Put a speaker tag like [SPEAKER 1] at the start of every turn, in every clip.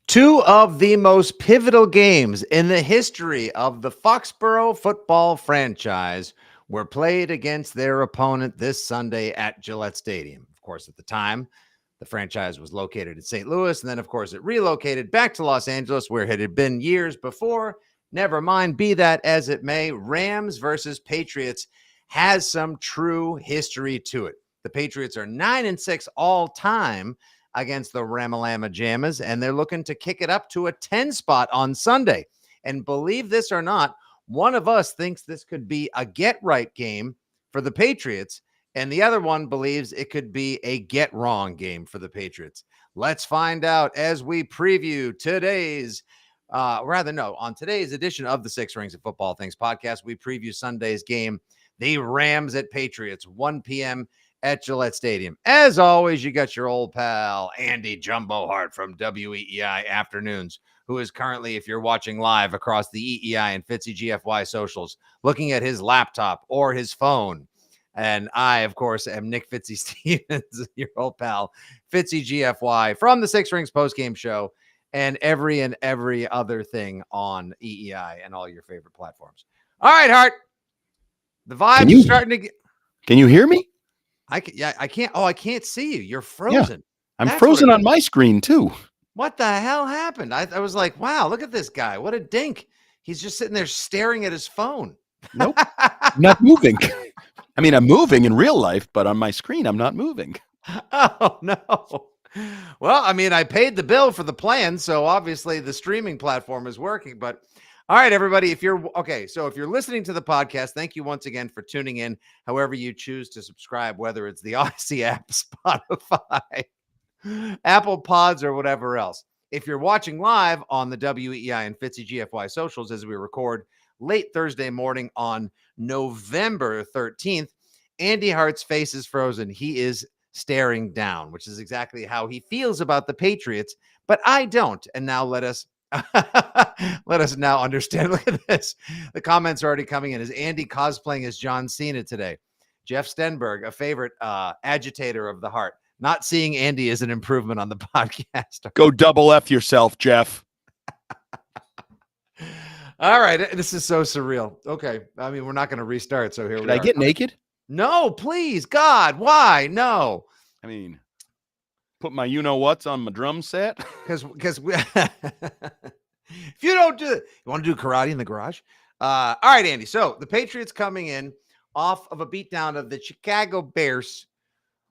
[SPEAKER 1] Two of the most pivotal games in the history of the Foxborough football franchise were played against their opponent this Sunday at Gillette Stadium. Of course, at the time, the franchise was located in St. Louis, and then, of course, it relocated back to Los Angeles, where it had been years before. Never mind, be that as it may, Rams versus Patriots has some true history to it. The Patriots are 9-6 all time against the Ramalama Jammas, and they're looking to kick it up to a 10 spot on Sunday. And believe this or not, one of us thinks this could be a get-right game for the Patriots, and the other one believes it could be a get-wrong game for the Patriots. Let's find out as we preview today's on today's edition of the Six Rings of Football Things podcast. We preview Sunday's game, the Rams at Patriots, 1 p.m. at Gillette Stadium. As always, you got your old pal, Andy Jumbo Hart from WEEI Afternoons, who is currently, if you're watching live across the EEI and Fitzy GFY socials, looking at his laptop or his phone. And I, of course, am Nick Fitzy Stevens, your old pal, Fitzy GFY from the Six Rings postgame show and every other thing on EEI and all your favorite platforms. All right, Hart. The vibes are starting to get...
[SPEAKER 2] Can you hear me?
[SPEAKER 1] I can't. Oh, I can't see you. You're frozen.
[SPEAKER 2] Yeah, I'm frozen on my screen too.
[SPEAKER 1] What the hell happened? I was like, wow, look at this guy. What a dink. He's just sitting there staring at his phone.
[SPEAKER 2] Nope. I'm not moving. I mean, I'm moving in real life, but on my screen, I'm not moving.
[SPEAKER 1] Oh, no. Well, I mean, I paid the bill for the plan, so obviously the streaming platform is working. But all right, everybody, if you're listening to the podcast, thank you once again for tuning in, however you choose to subscribe, whether it's the Odyssey app, Spotify, Apple Pods, or whatever else. If you're watching live on the WEEI and Fitzy GFY socials as we record late Thursday morning on November 13th, Andy Hart's face is frozen. He is staring down, which is exactly how he feels about the Patriots, but I don't. And now let us now understand. Look at this. The comments are already coming in. Is Andy cosplaying as John Cena today? Jeff Stenberg, a favorite agitator of the heart. Not seeing Andy is an improvement on the podcast.
[SPEAKER 2] Go double F yourself, Jeff.
[SPEAKER 1] All right. This is so surreal. Okay. I mean, we're not going to restart. So here we are.
[SPEAKER 2] Should I get naked?
[SPEAKER 1] No, please. God, why? No.
[SPEAKER 2] I mean, put my you-know-whats on my drum set?
[SPEAKER 1] Because we... if you don't do it, you want to do karate in the garage? All right, Andy. So the Patriots coming in off of a beatdown of the Chicago Bears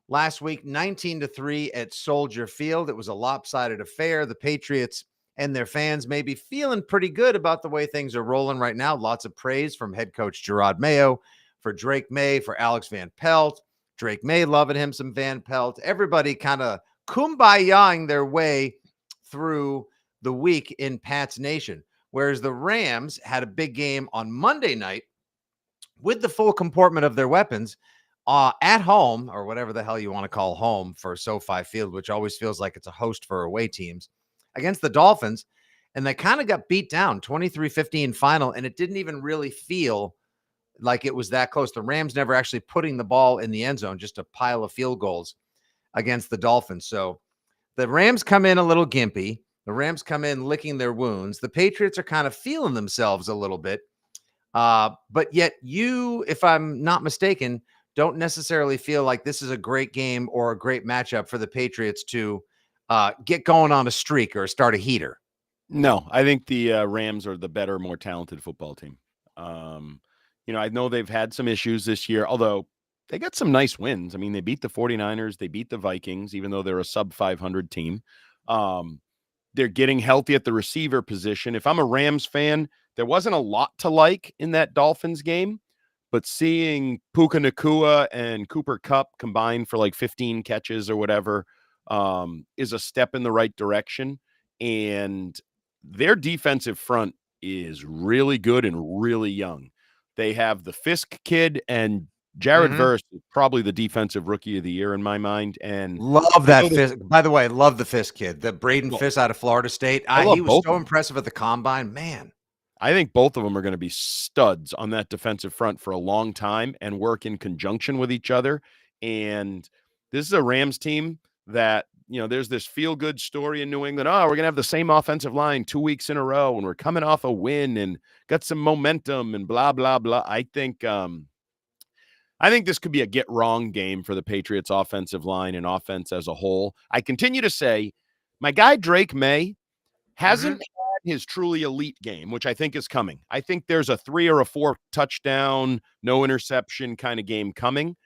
[SPEAKER 1] last week, 19-3 at Soldier Field. It was a lopsided affair. The Patriots and their fans may be feeling pretty good about the way things are rolling right now. Lots of praise from head coach Gerard Mayo for Drake May, for Alex Van Pelt. Drake May loving him some Van Pelt. Everybody kind of kumbayaing their way through the week in Pats Nation. Whereas the Rams had a big game on Monday night with the full comportment of their weapons at home, or whatever the hell you want to call home for SoFi Field, which always feels like it's a host for away teams, against the Dolphins. And they kind of got beat down 23-15 final. And it didn't even really feel like it was that close. The Rams never actually putting the ball in the end zone, just a pile of field goals against the Dolphins. So the Rams come in a little gimpy. The Rams come in licking their wounds. The Patriots are kind of feeling themselves a little bit. But yet you, if I'm not mistaken, don't necessarily feel like this is a great game or a great matchup for the Patriots to get going on a streak or start a heater.
[SPEAKER 2] No, I think the Rams are the better, more talented football team. I know they've had some issues this year, although they got some nice wins. I mean, they beat the 49ers, they beat the Vikings, even though they're a sub 500 team. They're getting healthy at the receiver position. If I'm a Rams fan, there wasn't a lot to like in that Dolphins game, but seeing Puka Nacua and Cooper Kupp combined for like 15 catches or whatever is a step in the right direction. And their defensive front is really good and really young. They have the Fisk kid, and Jared Verse is probably the defensive rookie of the year in my mind. And
[SPEAKER 1] love that Fisk. By the way, love the Fisk kid, the Braden Fisk out of Florida State. He was so impressive at the combine, man.
[SPEAKER 2] I think both of them are going to be studs on that defensive front for a long time and work in conjunction with each other. And this is a Rams team that there's this feel good story in New England. Oh, we're going to have the same offensive line 2 weeks in a row and we're coming off a win and got some momentum and blah, blah, blah. I think this could be a get wrong game for the Patriots offensive line and offense as a whole. I continue to say my guy Drake May hasn't had his truly elite game, which I think is coming. I think there's a 3 or a 4 touchdown, no interception kind of game coming.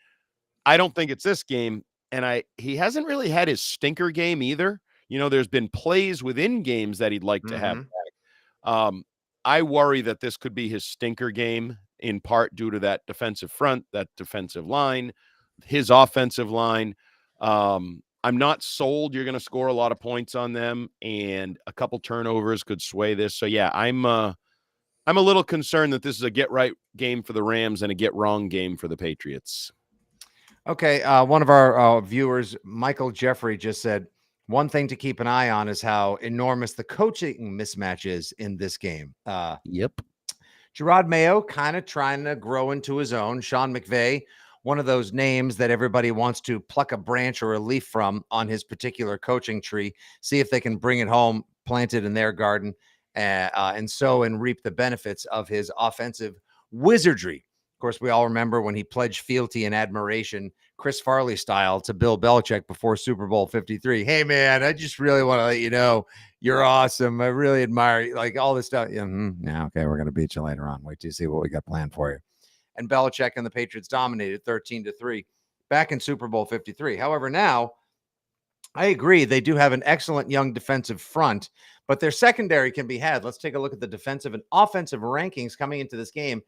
[SPEAKER 2] I don't think it's this game. And he hasn't really had his stinker game either. There's been plays within games that he'd like to have back. I worry that this could be his stinker game, in part due to that defensive front, that defensive line, his offensive line. I'm not sold you're going to score a lot of points on them, and a couple turnovers could sway this. So yeah, I'm a little concerned that this is a get right game for the Rams and a get wrong game for the Patriots.
[SPEAKER 1] Okay, one of our viewers, Michael Jeffrey, just said one thing to keep an eye on is how enormous the coaching mismatch is in this game.
[SPEAKER 2] Yep.
[SPEAKER 1] Gerard Mayo kind of trying to grow into his own. Sean McVay, one of those names that everybody wants to pluck a branch or a leaf from on his particular coaching tree, see if they can bring it home, plant it in their garden, and sow and reap the benefits of his offensive wizardry. Of course, we all remember when he pledged fealty and admiration, Chris Farley style, to Bill Belichick before Super Bowl 53. Hey, man, I just really want to let you know you're awesome. I really admire you. Like all this stuff. Yeah, okay, we're going to beat you later on. Wait till you see what we got planned for you. And Belichick and the Patriots dominated 13-3 back in Super Bowl 53. However, now I agree they do have an excellent young defensive front, but their secondary can be had. Let's take a look at the defensive and offensive rankings coming into this game.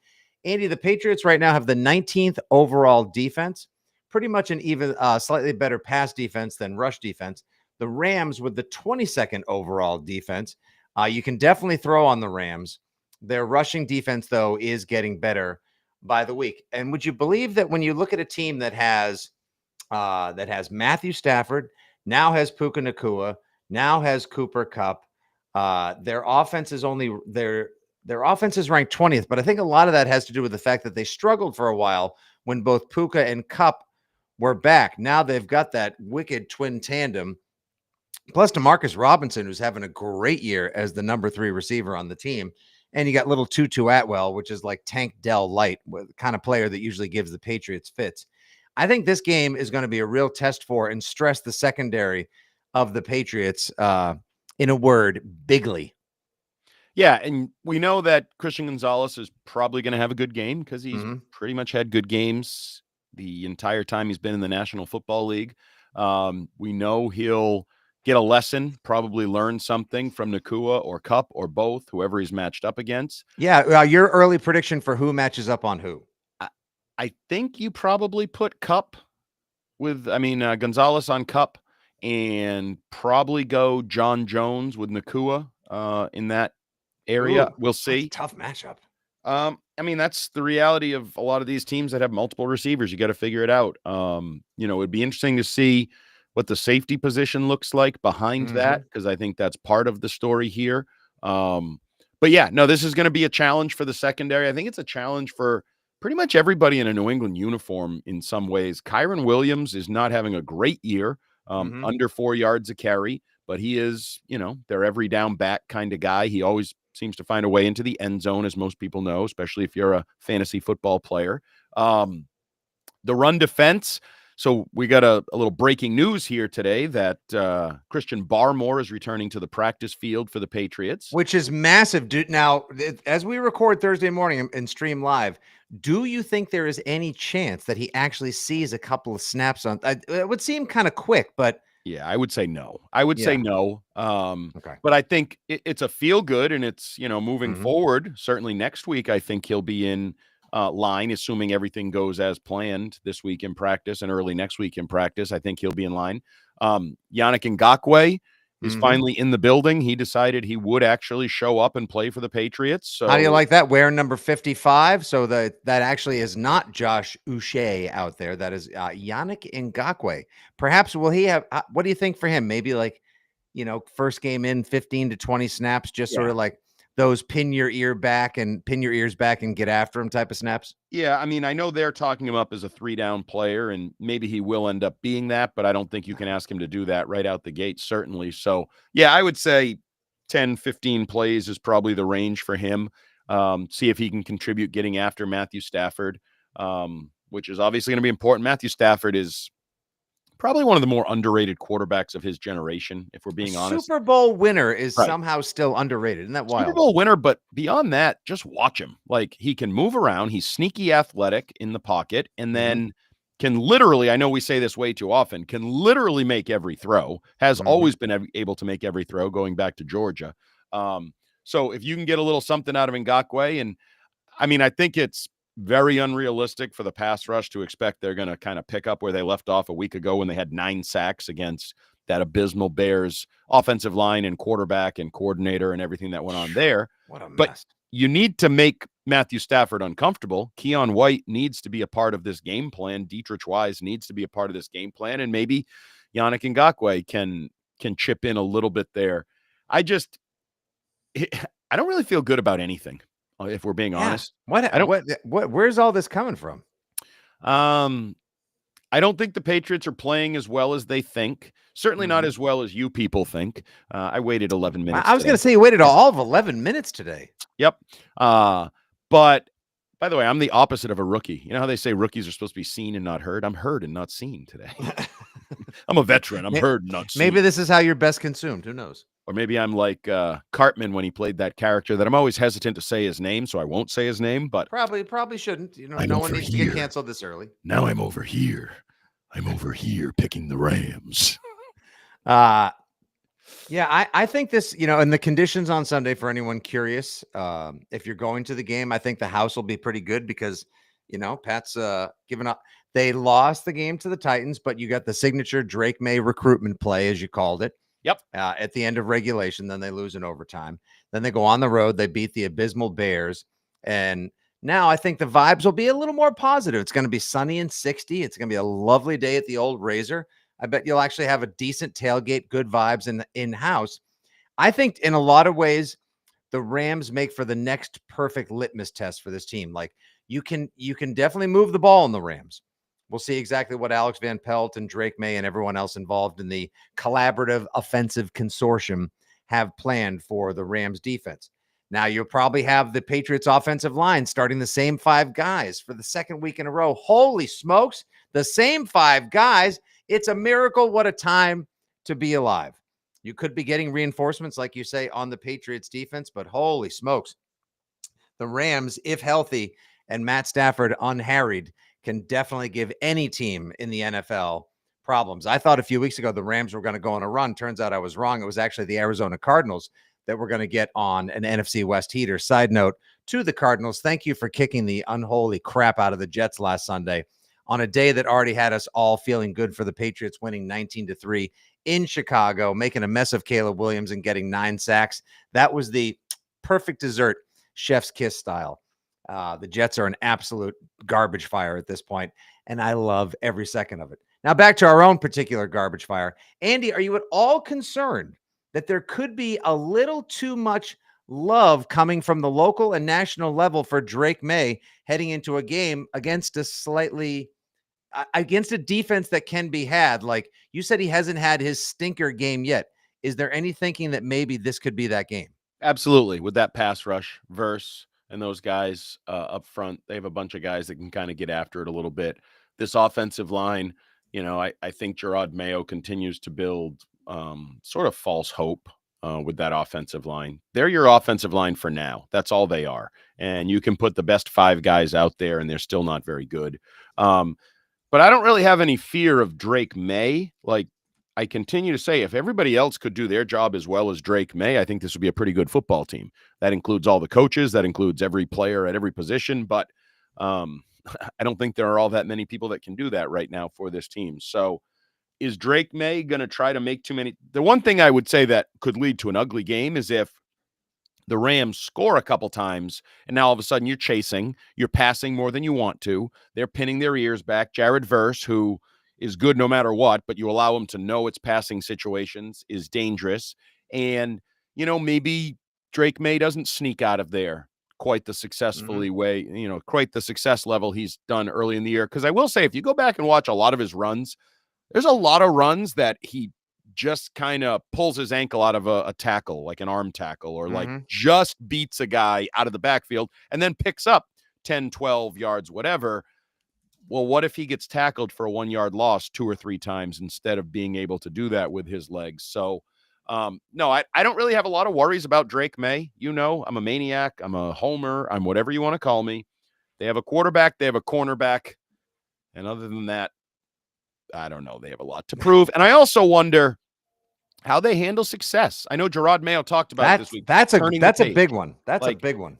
[SPEAKER 1] Andy, the Patriots right now have the 19th overall defense, pretty much an even slightly better pass defense than rush defense. The Rams with the 22nd overall defense. You can definitely throw on the Rams. Their rushing defense, though, is getting better by the week. And would you believe that when you look at a team that has Matthew Stafford, now has Puka Nacua, now has Cooper Kupp, their offense is only their offense is ranked 20th, but I think a lot of that has to do with the fact that they struggled for a while when both Puka and Kupp were back. Now they've got that wicked twin tandem, plus DeMarcus Robinson, who's having a great year as the number 3 receiver on the team. And you got little Tutu Atwell, which is like Tank Dell Light, the kind of player that usually gives the Patriots fits. I think this game is going to be a real test for and stress the secondary of the Patriots. In a word, bigly.
[SPEAKER 2] Yeah, and we know that Christian Gonzalez is probably going to have a good game because he's pretty much had good games the entire time he's been in the National Football League. We know he'll get a lesson, probably learn something from Nacua or Kupp or both, whoever he's matched up against.
[SPEAKER 1] Yeah, your early prediction for who matches up on who?
[SPEAKER 2] I think you probably put Kupp with, Gonzalez on Kupp, and probably go John Jones with Nacua in that area. We'll see.
[SPEAKER 1] Tough matchup.
[SPEAKER 2] That's the reality of a lot of these teams that have multiple receivers. You got to figure it out. It'd be interesting to see what the safety position looks like behind that, because I think that's part of the story here. But yeah, no, this is going to be a challenge for the secondary. I think it's a challenge for pretty much everybody in a New England uniform in some ways. Kyren Williams is not having a great year, under 4 yards a carry, but he is, their every down back kind of guy. He always seems to find a way into the end zone, as most people know, especially if you're a fantasy football player. The run defense. So we got a little breaking news here today that Christian Barmore is returning to the practice field for the Patriots,
[SPEAKER 1] which is massive. Now, as we record Thursday morning and stream live, do you think there is any chance that he actually sees a couple of snaps on? It would seem kind of quick, but
[SPEAKER 2] yeah, I would say no. I would say no.
[SPEAKER 1] Okay.
[SPEAKER 2] But I think it's a feel good, and it's, moving forward. Certainly next week, I think he'll be in line, assuming everything goes as planned this week in practice and early next week in practice. I think he'll be in line. Yannick Ngakoue is finally in the building. He decided he would actually show up and play for the Patriots. So
[SPEAKER 1] how do you like that? Wearing number 55. So that actually is not Josh Uche out there. That is Yannick Ngakoue. Perhaps will he have, what do you think for him? Maybe like, first game in 15 to 20 snaps, just sort of like those pin your ears back and get after him type of snaps?
[SPEAKER 2] Yeah, I mean, I know they're talking him up as a 3-down player, and maybe he will end up being that, but I don't think you can ask him to do that right out the gate, certainly. So, yeah, I would say 10, 15 plays is probably the range for him. See if he can contribute getting after Matthew Stafford, which is obviously going to be important. Matthew Stafford is probably one of the more underrated quarterbacks of his generation, if we're being honest.
[SPEAKER 1] Super Bowl winner is
[SPEAKER 2] Right.
[SPEAKER 1] somehow still underrated. Isn't that wild?
[SPEAKER 2] Super Bowl winner, but beyond that, just watch him. Like, he can move around. He's sneaky athletic in the pocket, and then can literally, I know we say this way too often, can literally make every throw, has always been able to make every throw going back to Georgia. So if you can get a little something out of Ngakoue, and I mean, I think it's very unrealistic for the pass rush to expect they're going to kind of pick up where they left off a week ago when they had 9 sacks against that abysmal Bears offensive line and quarterback and coordinator and everything that went on there.
[SPEAKER 1] What a mess.
[SPEAKER 2] But you need to make Matthew Stafford uncomfortable. Keon White needs to be a part of this game plan. Dietrich Wise needs to be a part of this game plan. And maybe Yannick Ngakoue can chip in a little bit there. I don't really feel good about anything, if we're being honest.
[SPEAKER 1] Where's all this coming from?
[SPEAKER 2] I don't think the Patriots are playing as well as they think. Certainly not as well as you people think. I waited 11 minutes.
[SPEAKER 1] I was going to say you waited all of 11 minutes today.
[SPEAKER 2] Yep. But by the way, I'm the opposite of a rookie. You know how they say rookies are supposed to be seen and not heard? I'm heard and not seen today. I'm a veteran. I'm heard and not seen.
[SPEAKER 1] Maybe this is how you're best consumed. Who knows?
[SPEAKER 2] Or maybe I'm like Cartman when he played that character that I'm always hesitant to say his name, so I won't say his name. But
[SPEAKER 1] probably shouldn't. You know, no one needs to get canceled this early.
[SPEAKER 2] Now I'm over here. I'm over here picking the Rams.
[SPEAKER 1] Yeah, I think this, you know, and the conditions on Sunday for anyone curious, if you're going to the game, I think the house will be pretty good because, you know, Pat's given up. They lost the game to the Titans, but you got the signature Drake May recruitment play, as you called it.
[SPEAKER 2] Yep.
[SPEAKER 1] At the end of regulation, then they lose in overtime. Then they go on the road. They beat the abysmal Bears. And now I think the vibes will be a little more positive. It's going to be sunny and 60. It's going to be a lovely day at the old Razor. I bet you'll actually have a decent tailgate, good vibes in-house. I think in a lot of ways, the Rams make for the next perfect litmus test for this team. Like you can definitely move the ball in the Rams. We'll see exactly what Alex Van Pelt and Drake May and everyone else involved in the collaborative offensive consortium have planned for the Rams defense. Now you'll probably have the Patriots offensive line starting the same 5 guys for the second week in a row. Holy smokes, the same 5 guys. It's a miracle. What a time to be alive. You could be getting reinforcements, like you say, on the Patriots defense, but holy smokes. The Rams, if healthy and Matt Stafford unharried, can definitely give any team in the NFL problems. I thought a few weeks ago the Rams were going to go on a run. Turns out I was wrong. It was actually the Arizona Cardinals that were going to get on an NFC West heater. Side note to the Cardinals, thank you for kicking the unholy crap out of the Jets last Sunday on a day that already had us all feeling good for the Patriots winning 19-3 in Chicago, making a mess of Caleb Williams and getting 9 sacks. That was the perfect dessert, chef's kiss style. The Jets are an absolute garbage fire at this point, and I love every second of it. Now back to our own particular garbage fire. Andy, are you at all concerned that there could be a little too much love coming from the local and national level for Drake May heading into a game against a defense that can be had? Like you said, he hasn't had his stinker game yet. Is there any thinking that maybe this could be that game?
[SPEAKER 2] Absolutely. With that pass rush verse and those guys up front, they have a bunch of guys that can kind of get after it a little bit. This offensive line, you know, I think Gerard Mayo continues to build sort of false hope with that offensive line. They're your offensive line for now. That's all they are. And you can put the best 5 guys out there and they're still not very good. But I don't really have any fear of Drake May. Like I continue to say, if everybody else could do their job as well as Drake May, I think this would be a pretty good football team. That includes all the coaches. That includes every player at every position. But I don't think there are all that many people that can do that right now for this team. So is Drake May going to try to make too many? The one thing I would say that could lead to an ugly game is if the Rams score a couple times and now all of a sudden you're chasing, you're passing more than you want to. They're pinning their ears back. Jared Verse, who is good no matter what, but you allow him to know it's passing situations, is dangerous. And, you know, maybe Drake May doesn't sneak out of there quite the
[SPEAKER 1] Mm-hmm.
[SPEAKER 2] successfully way, quite the success level he's done early in the year. Because I will say, if you go back and watch a lot of his runs, there's a lot of runs that he just kind of pulls his ankle out of a tackle, like an arm tackle, or like
[SPEAKER 1] Mhm.
[SPEAKER 2] just beats a guy out of the backfield and then picks up 10, 12 yards, whatever. Well, what if he gets tackled for a 1 yard loss 2 or 3 times instead of being able to do that with his legs? So, no, I don't really have a lot of worries about Drake May. I'm a maniac. I'm a homer. I'm whatever you want to call me. They have a quarterback. They have a cornerback. And other than that, I don't know. They have a lot to prove. And I also wonder how they handle success. I know Gerard Mayo talked about it this week.
[SPEAKER 1] That's a
[SPEAKER 2] turning the page.
[SPEAKER 1] big one. That's a
[SPEAKER 2] Like,
[SPEAKER 1] big one.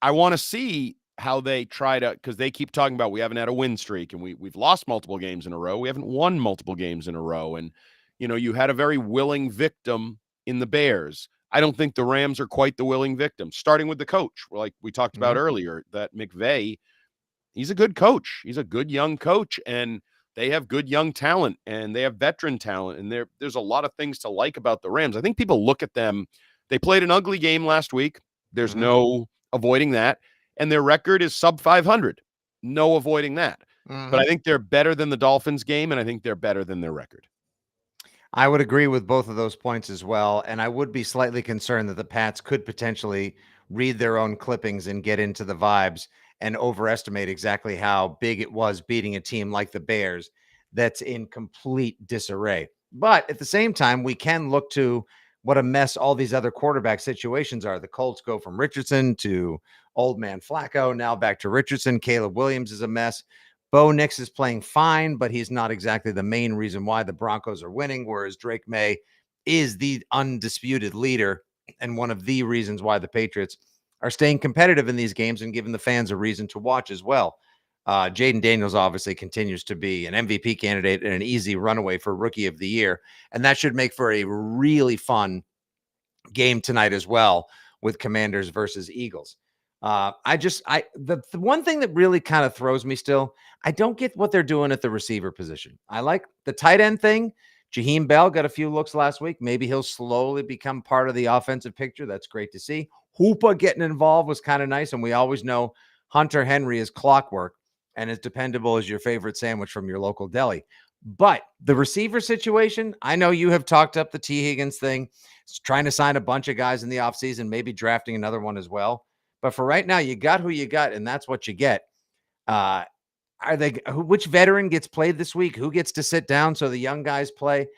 [SPEAKER 2] I want to see how they try to, because they keep talking about we haven't had a win streak and we've lost multiple games in a row. We haven't won multiple games in a row. And, you had a very willing victim in the Bears. I don't think the Rams are quite the willing victim, starting with the coach. Like we talked about earlier, that McVay, he's a good coach. He's a good young coach, and they have good young talent and they have veteran talent. And there's a lot of things to like about the Rams. I think people look at them. They played an ugly game last week. There's no avoiding that. And their record is sub 500. No avoiding that. But I think they're better than the Dolphins game, and I think they're better than their record.
[SPEAKER 1] I would agree with both of those points as well. And I would be slightly concerned that the Pats could potentially read their own clippings and get into the vibes and overestimate exactly how big it was beating a team like the Bears that's in complete disarray. But at the same time, we can look to what a mess all these other quarterback situations are. The Colts go from Richardson to old man Flacco, now back to Richardson. Caleb Williams is a mess. Bo Nix is playing fine, but he's not exactly the main reason why the Broncos are winning, whereas Drake May is the undisputed leader and one of the reasons why the Patriots are staying competitive in these games and giving the fans a reason to watch as well. Jaden Daniels obviously continues to be an MVP candidate and an easy runaway for Rookie of the Year, and that should make for a really fun game tonight as well with Commanders versus Eagles. The one thing that really kind of throws me still, I don't get what they're doing at the receiver position. I like the tight end thing. Jaheim Bell got a few looks last week. Maybe he'll slowly become part of the offensive picture. That's great to see. Hoopa getting involved was kind of nice. And we always know Hunter Henry is clockwork and as dependable as your favorite sandwich from your local deli. But the receiver situation, I know you have talked up the T. Higgins thing. It's trying to sign a bunch of guys in the offseason, maybe drafting another one as well. But for right now, you got who you got, and that's what you get. Which veteran gets played this week? Who gets to sit down so the young guys play?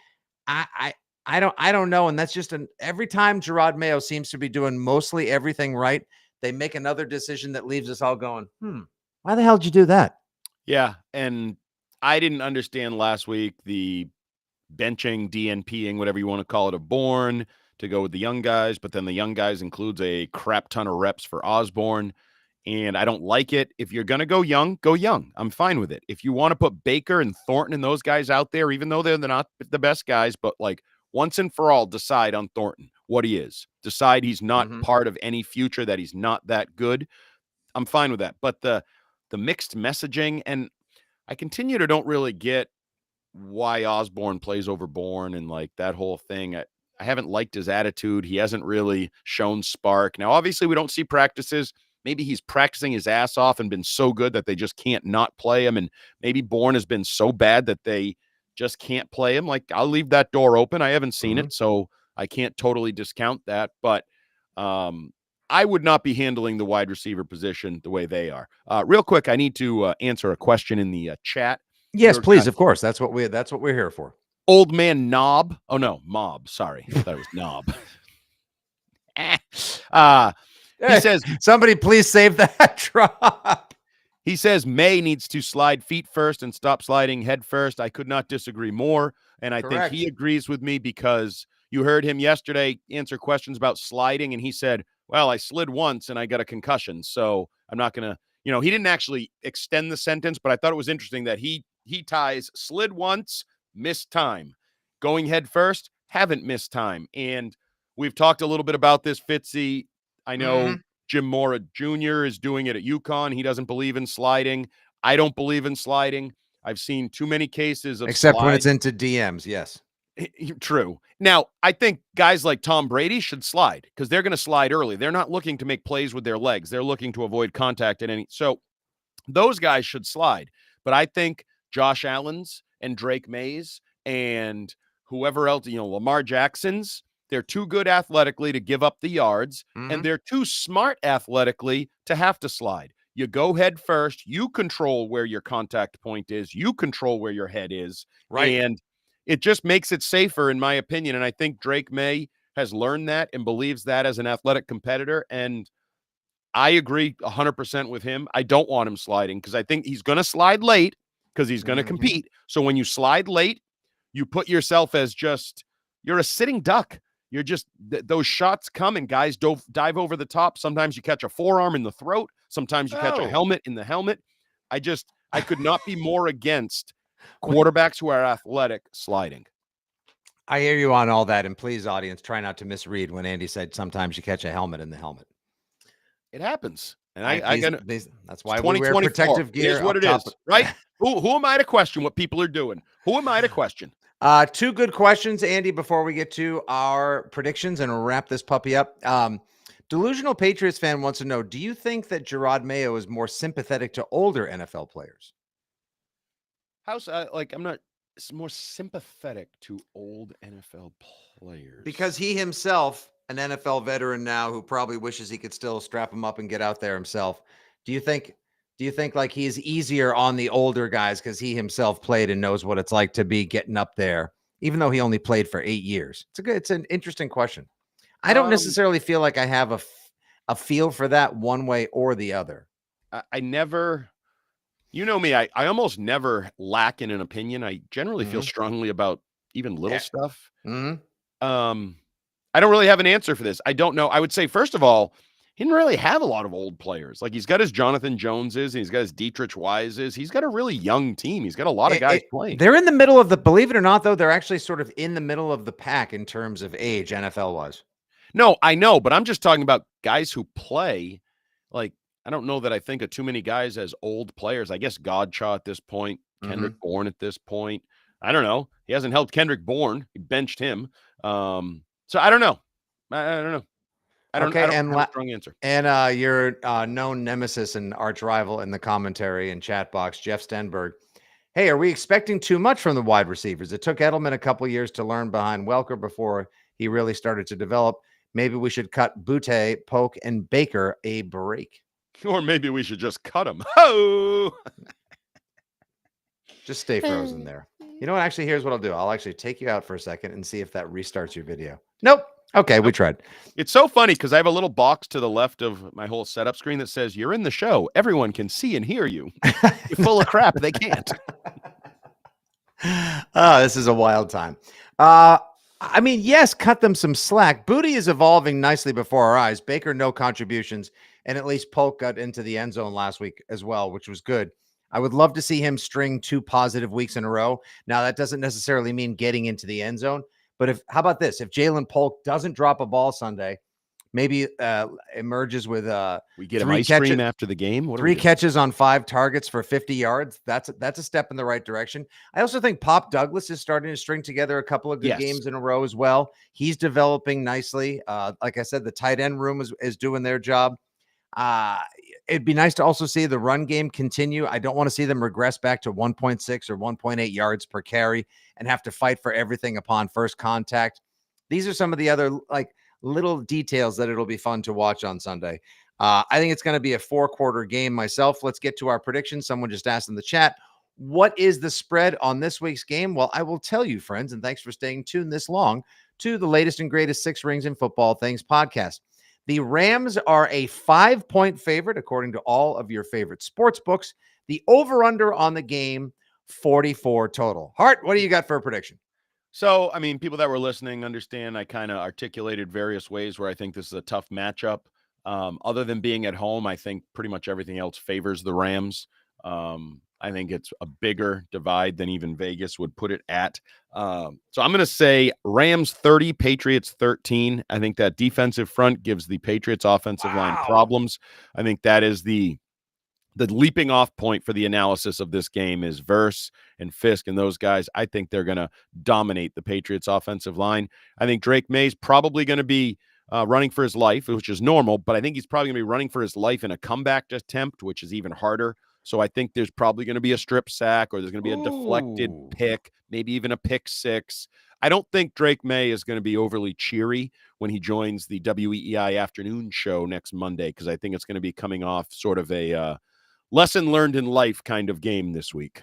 [SPEAKER 1] I don't know. And that's just every time Gerard Mayo seems to be doing mostly everything right, they make another decision that leaves us all going, why the hell did you do that?
[SPEAKER 2] Yeah. And I didn't understand last week the benching, DNPing, whatever you want to call it, of Bourne to go with the young guys, but then the young guys includes a crap ton of reps for Osborne. And I don't like it. If you're going to go young, go young. I'm fine with it. If you want to put Baker and Thornton and those guys out there, even though they're not the best guys, but like once and for all, decide on Thornton, what he is. Decide he's not part of any future, that he's not that good. I'm fine with that. But the mixed messaging, and I continue to don't really get why Osborne plays over Bourne and like that whole thing. I haven't liked his attitude. He hasn't really shown spark. Now, obviously, we don't see practices. Maybe he's practicing his ass off and been so good that they just can't not play him. And maybe Bourne has been so bad that they just can't play him. Like, I'll leave that door open. I haven't seen it, so I can't totally discount that. But I would not be handling the wide receiver position the way they are. Real quick, I need to answer a question in the chat.
[SPEAKER 1] Yes, please. Of course. That's what we're here for.
[SPEAKER 2] Old man Knob. Oh, no, Mob. Sorry. I thought it was Knob. He says,
[SPEAKER 1] somebody please save that drop.
[SPEAKER 2] He says May needs to slide feet first and stop sliding head first. I could not disagree more. And I think he agrees with me, because you heard him yesterday answer questions about sliding. And he said, well, I slid once and I got a concussion. So I'm not going to, he didn't actually extend the sentence, but I thought it was interesting that he ties slid once, missed time. Going head first, haven't missed time. And we've talked a little bit about this, Fitzy. I know Jim Mora Jr. is doing it at UConn. He doesn't believe in sliding. I don't believe in sliding. I've seen too many cases of
[SPEAKER 1] except when it's into DMs. Yes.
[SPEAKER 2] True. Now, I think guys like Tom Brady should slide because they're going to slide early. They're not looking to make plays with their legs. They're looking to avoid contact at any. So those guys should slide. But I think Josh Allen's and Drake Mays and whoever else, Lamar Jackson's, they're too good athletically to give up the yards, and they're too smart athletically to have to slide. You go head first. You control where your contact point is. You control where your head is.
[SPEAKER 1] Right.
[SPEAKER 2] And it just makes it safer, in my opinion. And I think Drake May has learned that and believes that as an athletic competitor. And I agree 100% with him. I don't want him sliding because I think he's going to slide late because he's going to compete. So when you slide late, you put yourself as you're a sitting duck. You're just those shots come and guys dive over the top. Sometimes you catch a forearm in the throat. Sometimes you catch a helmet in the helmet. I could not be more against quarterbacks who are athletic sliding.
[SPEAKER 1] I hear you on all that. And please, audience, try not to misread when Andy said sometimes you catch a helmet in the helmet.
[SPEAKER 2] It happens. And
[SPEAKER 1] that's why we wear protective gear.
[SPEAKER 2] Here's what it is, right? Who am I to question what people are doing? Who am I to question?
[SPEAKER 1] Two good questions, Andy, before we get to our predictions and wrap this puppy up. Delusional Patriots fan wants to know, do you think that Gerard Mayo is more sympathetic to older NFL players?
[SPEAKER 2] I'm not more sympathetic to old NFL players.
[SPEAKER 1] Because he himself, an NFL veteran now who probably wishes he could still strap him up and get out there himself. Do you think like he's easier on the older guys because he himself played and knows what it's like to be getting up there, even though he only played for 8 years? It's an interesting question. I don't necessarily feel like I have a feel for that one way or the other.
[SPEAKER 2] I never, you know me, I almost never lack in an opinion. I generally feel strongly about even little stuff. I don't really have an answer for this. I don't know. I would say, first of all, he didn't really have a lot of old players. Like he's got his Jonathan Joneses, and he's got his Dietrich Wises. He's got a really young team. He's got a lot of guys playing.
[SPEAKER 1] They're in the middle of believe it or not, though, they're actually sort of in the middle of the pack in terms of age, NFL wise.
[SPEAKER 2] No, I know, but I'm just talking about guys who play. Like, I don't know that I think of too many guys as old players. I guess Godchaw at this point, Kendrick Bourne at this point. I don't know. He hasn't helped Kendrick Bourne. He benched him. So I don't know. I don't know. I don't have a strong answer.
[SPEAKER 1] And your known nemesis and arch rival in the commentary and chat box, Jeff Stenberg. Hey, are we expecting too much from the wide receivers? It took Edelman a couple years to learn behind Welker before he really started to develop. Maybe we should cut Butte, Polk, and Baker a break.
[SPEAKER 2] Or maybe we should just cut them. Oh,
[SPEAKER 1] just stay frozen there. You know what? Actually, here's what I'll do. I'll actually take you out for a second and see if that restarts your video. Nope. Okay, we tried.
[SPEAKER 2] It's so funny because I have a little box to the left of my whole setup screen that says, "You're in the show. Everyone can see and hear you." You're full of crap. They can't.
[SPEAKER 1] This is a wild time. I mean, yes, cut them some slack. Booty is evolving nicely before our eyes. Baker, no contributions. And at least Polk got into the end zone last week as well, which was good. I would love to see him string 2 positive weeks in a row. Now, that doesn't necessarily mean getting into the end zone. But how about this? If Jalen Polk doesn't drop a ball Sunday, maybe emerges with
[SPEAKER 2] we get him ice cream after the game.
[SPEAKER 1] 3 catches on 5 targets for 50 yards. That's a step in the right direction. I also think Pop Douglas is starting to string together a couple of good games in a row as well. He's developing nicely. Like I said, the tight end room is doing their job. It'd be nice to also see the run game continue. I don't want to see them regress back to 1.6 or 1.8 yards per carry and have to fight for everything upon first contact. These are some of the other little details that it'll be fun to watch on Sunday. I think it's going to be a 4-quarter game myself. Let's get to our predictions. Someone just asked in the chat, what is the spread on this week's game? Well, I will tell you, friends, and thanks for staying tuned this long to the latest and greatest 6 Rings in Football Things podcast. The Rams are a 5-point favorite, according to all of your favorite sports books. The over-under on the game, 44 total. Hart, what do you got for a prediction?
[SPEAKER 2] So, I mean, people that were listening understand I kind of articulated various ways where I think this is a tough matchup. Other than being at home, I think pretty much everything else favors the Rams. I think it's a bigger divide than even Vegas would put it at. So I'm going to say Rams 30, Patriots 13. I think that defensive front gives the Patriots offensive line problems. I think that is the the leaping off point for the analysis of this game is Verse and Fisk and those guys. I think they're going to dominate the Patriots offensive line. I think Drake May's probably going to be running for his life, which is normal, but I think he's probably going to be running for his life in a comeback attempt, which is even harder. So I think there's probably going to be a strip sack, or there's going to be a deflected pick, maybe even a pick six. I don't think Drake May is going to be overly cheery when he joins the WEEI afternoon show next Monday, because I think it's going to be coming off sort of a lesson learned in life kind of game this week.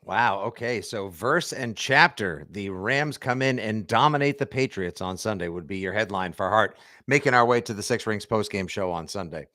[SPEAKER 1] Wow. Okay. So verse and chapter, the Rams come in and dominate the Patriots on Sunday would be your headline for Hart, making our way to the Six Rings postgame show on Sunday.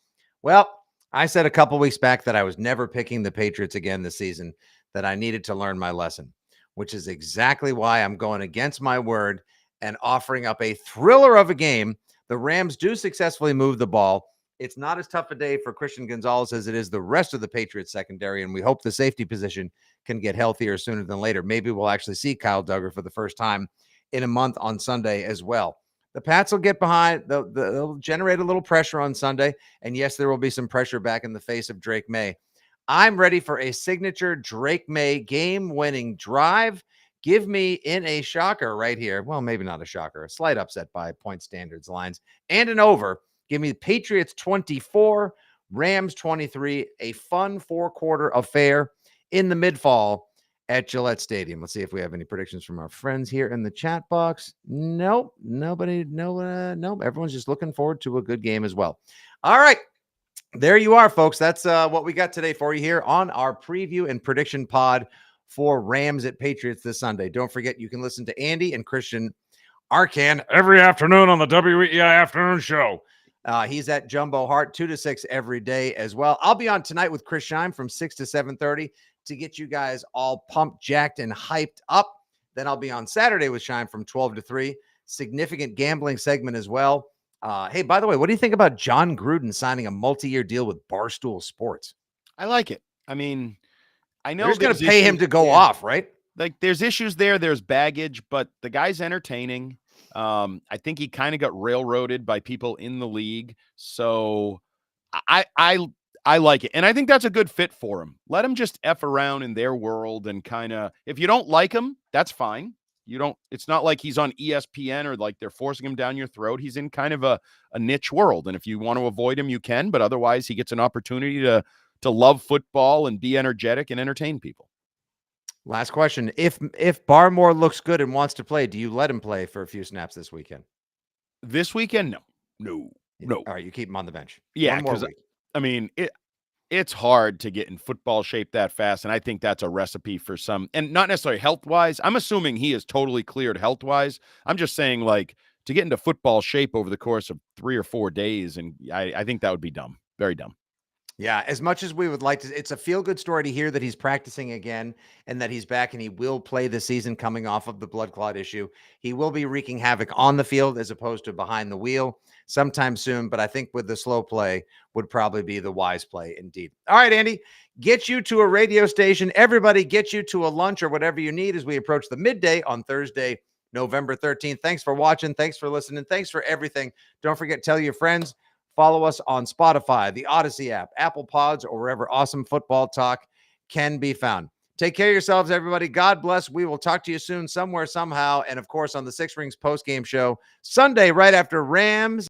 [SPEAKER 1] Well, I said a couple weeks back that I was never picking the Patriots again this season, that I needed to learn my lesson, which is exactly why I'm going against my word and offering up a thriller of a game. The Rams do successfully move the ball. It's not as tough a day for Christian Gonzalez as it is the rest of the Patriots secondary, and we hope the safety position can get healthier sooner than later. Maybe we'll actually see Kyle Duggar for the first time in a month on Sunday as well. The Pats will get behind. They'll generate a little pressure on Sunday, and yes, there will be some pressure back in the face of Drake May. I'm ready for a signature Drake May game-winning drive. Give me in a shocker right here. Well, maybe not a shocker, a slight upset by point standards lines and an over. Give me the Patriots 24, Rams 23, a fun four-quarter affair in the mid-fall at Gillette Stadium. Let's see if we have any predictions from our friends here in the chat box. Nope, nobody, nope. Everyone's just looking forward to a good game as well. All right, there you are, folks. That's what we got today for you here on our preview and prediction pod for Rams at Patriots this Sunday. Don't forget, you can listen to Andy and Christian Arcand every afternoon on the WEEI Afternoon Show. He's at Jumbo Hart 2 to 6 every day as well. I'll be on tonight with Chris Scheim from 6 to 7:30 to get you guys all pumped, jacked, and hyped up. Then I'll be on Saturday with Scheim from 12 to 3. Significant gambling segment as well. Hey, by the way, what do you think about John Gruden signing a multi-year deal with Barstool Sports?
[SPEAKER 2] I like it. I mean, I know
[SPEAKER 1] they're just going to pay him to go off, right?
[SPEAKER 2] Like, there's issues there. There's baggage, but the guy's entertaining. I think he kind of got railroaded by people in the league. So I like it. And I think that's a good fit for him. Let him just F around in their world and kind of, if you don't like him, that's fine. It's not like he's on ESPN or like they're forcing him down your throat. He's in kind of a niche world. And if you want to avoid him, you can, but otherwise he gets an opportunity to love football and be energetic and entertain people.
[SPEAKER 1] Last question. If Barmore looks good and wants to play, do you let him play for a few snaps this weekend?
[SPEAKER 2] This weekend? No.
[SPEAKER 1] All right, you keep him on the bench.
[SPEAKER 2] Yeah, because I mean, it's hard to get in football shape that fast, and I think that's a recipe for some, and not necessarily health-wise. I'm assuming he is totally cleared health-wise. I'm just saying, like, to get into football shape over the course of 3 or 4 days, and I think that would be dumb. Very dumb.
[SPEAKER 1] Yeah, as much as we would like to, it's a feel-good story to hear that he's practicing again and that he's back and he will play the season coming off of the blood clot issue. He will be wreaking havoc on the field as opposed to behind the wheel sometime soon, but I think with the slow play would probably be the wise play indeed. All right, Andy, get you to a radio station. Everybody get you to a lunch or whatever you need as we approach the midday on Thursday, November 13th. Thanks for watching. Thanks for listening. Thanks for everything. Don't forget, tell your friends. Follow us on Spotify, the Odyssey app, Apple Pods, or wherever awesome football talk can be found. Take care of yourselves, everybody. God bless. We will talk to you soon, somewhere, somehow. And, of course, on the Six Rings postgame show Sunday, right after Rams